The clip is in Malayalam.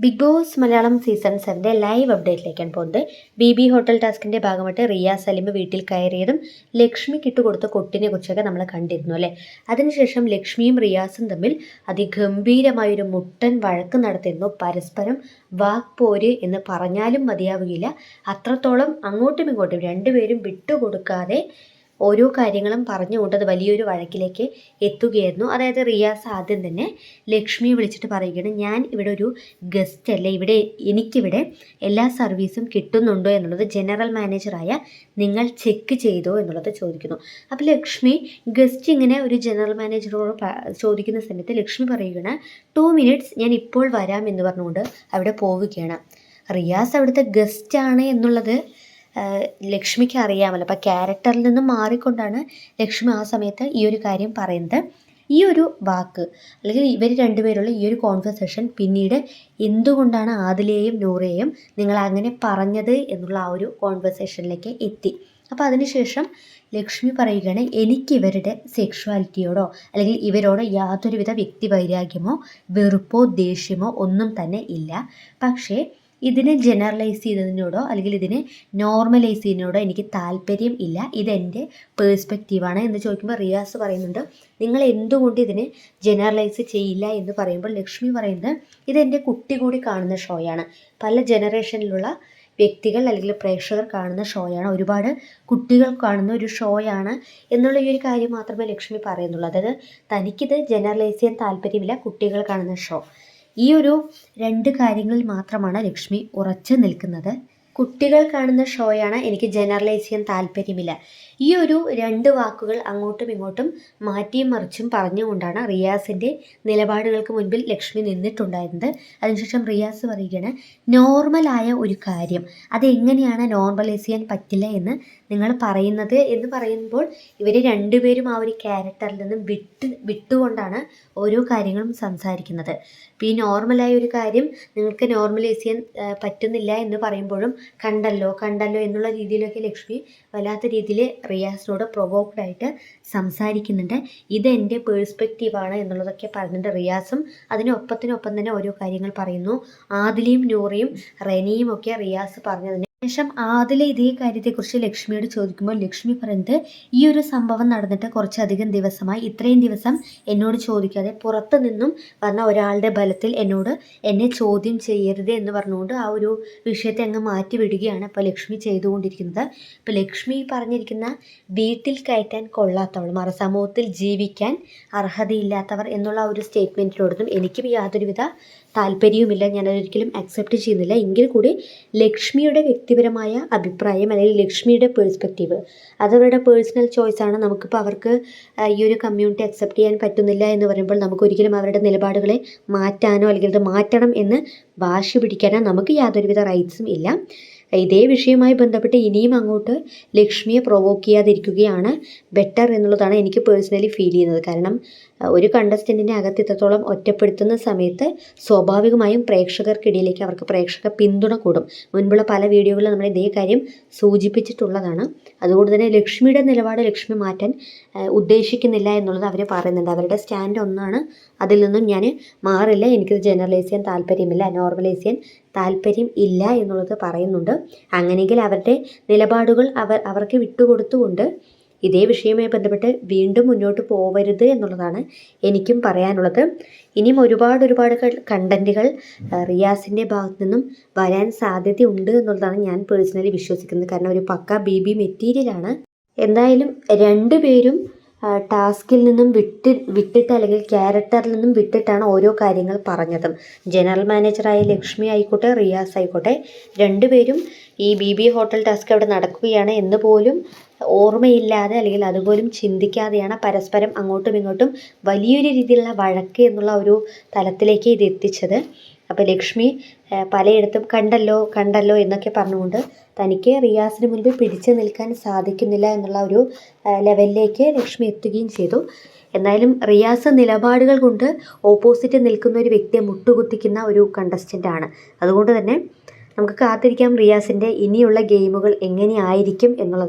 Big boss Malayalam season 7 live അപ്ഡേറ്റിലേക്കാണ് പോകുന്നത്. ബി ഹോട്ടൽ ടാസ്കിൻ്റെ ഭാഗമായിട്ട് റിയ സലീം വീട്ടിൽ കയറിയതും ലക്ഷ്മിക്ക് ഇട്ടുകൊടുത്ത കൊട്ടിനെ കുറിച്ചൊക്കെ നമ്മൾ കണ്ടിരുന്നു അല്ലേ. അതിനുശേഷം ലക്ഷ്മിയും റിയാസും തമ്മിൽ അതിഗംഭീരമായൊരു മുട്ടൻ വഴക്ക് നടത്തിയിരുന്നു. പരസ്പരം വാക്പോര് എന്ന് പറഞ്ഞാലും മതിയാവുകയില്ല. അത്രത്തോളം അങ്ങോട്ടും ഇങ്ങോട്ടും രണ്ടുപേരും വിട്ടുകൊടുക്കാതെ ഓരോ കാര്യങ്ങളും പറഞ്ഞുകൊണ്ട് അത് വലിയൊരു വഴക്കിലേക്ക് എത്തുകയായിരുന്നു. അതായത് റിയാസ് ആദ്യം തന്നെ ലക്ഷ്മിയെ വിളിച്ചിട്ട് പറയുകയാണ്, ഞാൻ ഇവിടെ ഒരു ഗസ്റ്റ് അല്ലേ, എനിക്കിവിടെ എല്ലാ സർവീസും കിട്ടുന്നുണ്ടോ എന്നുള്ളത് ജനറൽ മാനേജറായ നിങ്ങൾ ചെക്ക് ചെയ്തോ എന്നുള്ളത് ചോദിക്കുന്നു. അപ്പോൾ ലക്ഷ്മി ഗസ്റ്റ് ഇങ്ങനെ ഒരു ജനറൽ മാനേജറോട് ചോദിക്കുന്ന സമയത്ത് ലക്ഷ്മി പറയുകയാണ്, 2 minutes ഞാൻ ഇപ്പോൾ വരാം എന്ന് പറഞ്ഞുകൊണ്ട് അവിടെ പോവുകയാണ്. റിയാസ് അവിടുത്തെ ഗസ്റ്റാണ് എന്നുള്ളത് ലക്ഷ്മിക്ക് അറിയാമല്ലോ. അപ്പോൾ ക്യാരക്ടറിൽ നിന്നും മാറിക്കൊണ്ടാണ് ലക്ഷ്മി ആ സമയത്ത് ഈ ഒരു കാര്യം പറയുന്നത്. ഈ ഒരു വാക്ക് അല്ലെങ്കിൽ ഇവർ രണ്ടുപേരുള്ള ഈ ഒരു കോൺവെർസേഷൻ പിന്നീട് എന്തുകൊണ്ടാണ് ആദിലയെയും നൂറയെയും നിങ്ങൾ അങ്ങനെ പറഞ്ഞത് എന്നുള്ള ആ ഒരു കോൺവെർസേഷനിലേക്ക് എത്തി. അപ്പോൾ അതിനുശേഷം ലക്ഷ്മി പറയുകയാണ്, എനിക്ക് ഇവരുടെ സെക്ഷുവാലിറ്റിയോടോ അല്ലെങ്കിൽ ഇവരോട് യാതൊരുവിധ വ്യക്തിവൈരാഗ്യമോ വെറുപ്പോ ദേഷ്യമോ ഒന്നും തന്നെ ഇല്ല. പക്ഷേ ഇതിനെ ജനറലൈസ് ചെയ്തതിനോടോ അല്ലെങ്കിൽ ഇതിനെ നോർമലൈസ് ചെയ്യുന്നതിനോടോ എനിക്ക് താല്പര്യം ഇല്ല. ഇതെൻ്റെ പേഴ്സ്പെക്റ്റീവാണ് എന്ന് ചോദിക്കുമ്പോൾ റിയാസ് പറയുന്നുണ്ട്, നിങ്ങൾ എന്തുകൊണ്ട് ഇതിനെ ജനറലൈസ് ചെയ്യില്ല എന്ന് പറയുമ്പോൾ ലക്ഷ്മി പറയുന്നത്, ഇതെൻ്റെ കുട്ടി കൂടി കാണുന്ന ഷോയാണ്. പല ജനറേഷനിലുള്ള വ്യക്തികൾ അല്ലെങ്കിൽ പ്രേക്ഷകർ കാണുന്ന ഷോയാണ്, ഒരുപാട് കുട്ടികൾ കാണുന്ന ഒരു ഷോയാണ് എന്നുള്ള ഈ ഒരു കാര്യം മാത്രമേ ലക്ഷ്മി പറയുന്നുള്ളൂ. അതായത് തനിക്കിത് ജനറലൈസ് ചെയ്യാൻ താല്പര്യമില്ല, കുട്ടികൾ കാണുന്ന ഷോ. ഈ ഒരു 2 കാര്യങ്ങളിൽ മാത്രമാണ് ലക്ഷ്മി ഉറച്ചു നിൽക്കുന്നത്. കുട്ടികൾ കാണുന്ന ഷോയാണ്, എനിക്ക് ജനറലൈസ് ചെയ്യാൻ താല്പര്യമില്ല. ഈ ഒരു 2 വാക്കുകൾ അങ്ങോട്ടും ഇങ്ങോട്ടും മാറ്റിയും മറിച്ചും പറഞ്ഞുകൊണ്ടാണ് റിയാസിൻ്റെ നിലപാടുകൾക്ക് മുൻപിൽ ലക്ഷ്മി നിന്നിട്ടുണ്ടായിരുന്നത്. അതിനുശേഷം റിയാസ് പറയുകയാണ്, നോർമലായ ഒരു കാര്യം അതെങ്ങനെയാണ് നോർമലൈസ് ചെയ്യാൻ പറ്റില്ല എന്ന് നിങ്ങൾ പറയുന്നത് എന്ന് പറയുമ്പോൾ ഇവർ രണ്ടുപേരും ആ ഒരു ക്യാരക്ടറിൽ നിന്നും വിട്ടുകൊണ്ടാണ് ഓരോ കാര്യങ്ങളും സംസാരിക്കുന്നത്. അപ്പോൾ ഈ നോർമലായ ഒരു കാര്യം നിങ്ങൾക്ക് നോർമലൈസ് ചെയ്യാൻ പറ്റുന്നില്ല എന്ന് പറയുമ്പോഴും കണ്ടല്ലോ എന്നുള്ള രീതിയിലൊക്കെ ലക്ഷ്മി വല്ലാത്ത രീതിയിൽ റിയാസിനോട് പ്രൊവോക്ഡായിട്ട് സംസാരിക്കുന്നുണ്ട്. ഇതെൻ്റെ പേഴ്സ്പെക്റ്റീവാണ് എന്നുള്ളതൊക്കെ പറഞ്ഞിട്ട് റിയാസും അതിനൊപ്പത്തിനൊപ്പം തന്നെ ഓരോ കാര്യങ്ങൾ പറയുന്നു. ആദിലയും നൂറയും റെനിയും ഒക്കെ റിയാസ് പറഞ്ഞതിന് ശേഷം ആദില ഇതേ കാര്യത്തെക്കുറിച്ച് ലക്ഷ്മിയോട് ചോദിക്കുമ്പോൾ ലക്ഷ്മി പറയുന്നത്, ഈ ഒരു സംഭവം നടന്നിട്ട് കുറച്ചധികം ദിവസമായി, ഇത്രയും ദിവസം എന്നോട് ചോദിക്കാതെ പുറത്തു നിന്നും വന്ന ഒരാളുടെ ബലത്തിൽ എന്നെ ചോദ്യം ചെയ്യരുത് എന്ന് പറഞ്ഞുകൊണ്ട് ആ ഒരു വിഷയത്തെ അങ്ങ് മാറ്റിവിടുകയാണ് ഇപ്പോൾ ലക്ഷ്മി ചെയ്തുകൊണ്ടിരിക്കുന്നത്. ഇപ്പോൾ ലക്ഷ്മി പറഞ്ഞിരിക്കുന്ന വീട്ടിൽ കയറ്റാൻ കൊള്ളാത്തവൾ, മറുസമൂഹത്തിൽ ജീവിക്കാൻ അർഹതയില്ലാത്തവർ എന്നുള്ള ഒരു സ്റ്റേറ്റ്മെൻറ്റിനോടൊന്നും എനിക്കും യാതൊരുവിധ താല്പര്യവുമില്ല, ഞാനതൊരിക്കലും അക്സെപ്റ്റ് ചെയ്യുന്നില്ല. എങ്കിൽ കൂടി ലക്ഷ്മിയുടെ വ്യക്തിപരമായ അഭിപ്രായം അല്ലെങ്കിൽ ലക്ഷ്മിയുടെ പേഴ്സ്പെക്റ്റീവ് അതവരുടെ പേഴ്സണൽ ചോയ്സാണ്. നമുക്കിപ്പോൾ അവർക്ക് ഈ ഒരു കമ്മ്യൂണിറ്റി അക്സെപ്റ്റ് ചെയ്യാൻ പറ്റുന്നില്ല എന്ന് പറയുമ്പോൾ നമുക്കൊരിക്കലും അവരുടെ നിലപാടുകളെ മാറ്റാനോ അല്ലെങ്കിൽ അത് മാറ്റണം എന്ന് വാശി പിടിക്കാനോ നമുക്ക് യാതൊരുവിധ റൈറ്റ്സും ഇല്ല. ഇതേ വിഷയവുമായി ബന്ധപ്പെട്ട് ഇനിയും അങ്ങോട്ട് ലക്ഷ്മിയെ പ്രൊവോക്ക് ചെയ്യാതിരിക്കുകയാണ് ബെറ്റർ എന്നുള്ളതാണ് എനിക്ക് പേഴ്സണലി ഫീൽ ചെയ്യുന്നത്. കാരണം ഒരു കണ്ടസ്റ്റൻറ്റിനെ അകത്ത് ഇത്രത്തോളം ഒറ്റപ്പെടുത്തുന്ന സമയത്ത് സ്വാഭാവികമായും പ്രേക്ഷകർക്കിടയിലേക്ക് അവർക്ക് പ്രേക്ഷക പിന്തുണ കൂടും. മുൻപുള്ള പല വീഡിയോകളിലും നമ്മൾ ഇതേ കാര്യം സൂചിപ്പിച്ചിട്ടുള്ളതാണ്. അതുകൊണ്ട് തന്നെ ലക്ഷ്മിയുടെ നിലപാട് ലക്ഷ്മി മാറ്റാൻ ഉദ്ദേശിക്കുന്നില്ല എന്നുള്ളത് അവർ പറയുന്നുണ്ട്. അവരുടെ സ്റ്റാൻഡ് ഒന്നാണ്, അതിൽ നിന്നും ഞാൻ മാറില്ല, എനിക്കിത് ജനറലൈസ് ചെയ്യാൻ താല്പര്യമില്ല, നോർമലൈസ് ചെയ്യാൻ താല്പര്യം ഇല്ല എന്നുള്ളത് പറയുന്നുണ്ട്. അങ്ങനെയെങ്കിൽ അവരുടെ നിലപാടുകൾ അവർക്ക് വിട്ടുകൊടുത്തുകൊണ്ട് ഇതേ വിഷയവുമായി ബന്ധപ്പെട്ട് വീണ്ടും മുന്നോട്ട് പോവരുത് എന്നുള്ളതാണ് എനിക്കും പറയാനുള്ളത്. ഇനിയും ഒരുപാട് കണ്ടൻറ്റുകൾ റിയാസിൻ്റെ ഭാഗത്തു നിന്നും വരാൻ സാധ്യതയുണ്ട് എന്നുള്ളതാണ് ഞാൻ പേഴ്സണലി വിശ്വസിക്കുന്നത്. കാരണം ഒരു പക്ക ബി മെറ്റീരിയലാണ്. എന്തായാലും രണ്ടുപേരും ടാസ്കിൽ നിന്നും വിട്ടിട്ട് അല്ലെങ്കിൽ ക്യാരക്ടറിൽ നിന്നും വിട്ടിട്ടാണ് ഓരോ കാര്യങ്ങൾ പറഞ്ഞതും. ജനറൽ മാനേജറായ ലക്ഷ്മി ആയിക്കോട്ടെ റിയാസ് ആയിക്കോട്ടെ രണ്ടുപേരും ഈ ബി ഹോട്ടൽ ടാസ്ക് അവിടെ നടക്കുകയാണ് എന്ന് പോലും ഓർമ്മയില്ലാതെ അല്ലെങ്കിൽ അതുപോലും ചിന്തിക്കാതെയാണ് പരസ്പരം അങ്ങോട്ടും ഇങ്ങോട്ടും വലിയൊരു രീതിയിലുള്ള വഴക്ക് എന്നുള്ള ഒരു തലത്തിലേക്ക് ഇത് എത്തിച്ചത്. അപ്പോൾ ലക്ഷ്മി പലയിടത്തും കണ്ടല്ലോ എന്നൊക്കെ പറഞ്ഞുകൊണ്ട് തനിക്ക് റിയാസിന് മുൻപിൽ പിടിച്ചു നിൽക്കാൻ സാധിക്കുന്നില്ല എന്നുള്ള ഒരു ലെവലിലേക്ക് ലക്ഷ്മി എത്തുകയും ചെയ്തു. എന്തായാലും റിയാസ് നിലപാടുകൾ കൊണ്ട് ഓപ്പോസിറ്റ് നിൽക്കുന്ന ഒരു വ്യക്തിയെ മുട്ടുകുത്തിക്കുന്ന ഒരു കണ്ടസ്റ്റൻ്റാണ്. അതുകൊണ്ട് തന്നെ നമുക്ക് കാത്തിരിക്കാം റിയാസിൻ്റെ ഇനിയുള്ള ഗെയിമുകൾ എങ്ങനെയായിരിക്കും എന്നുള്ളത്.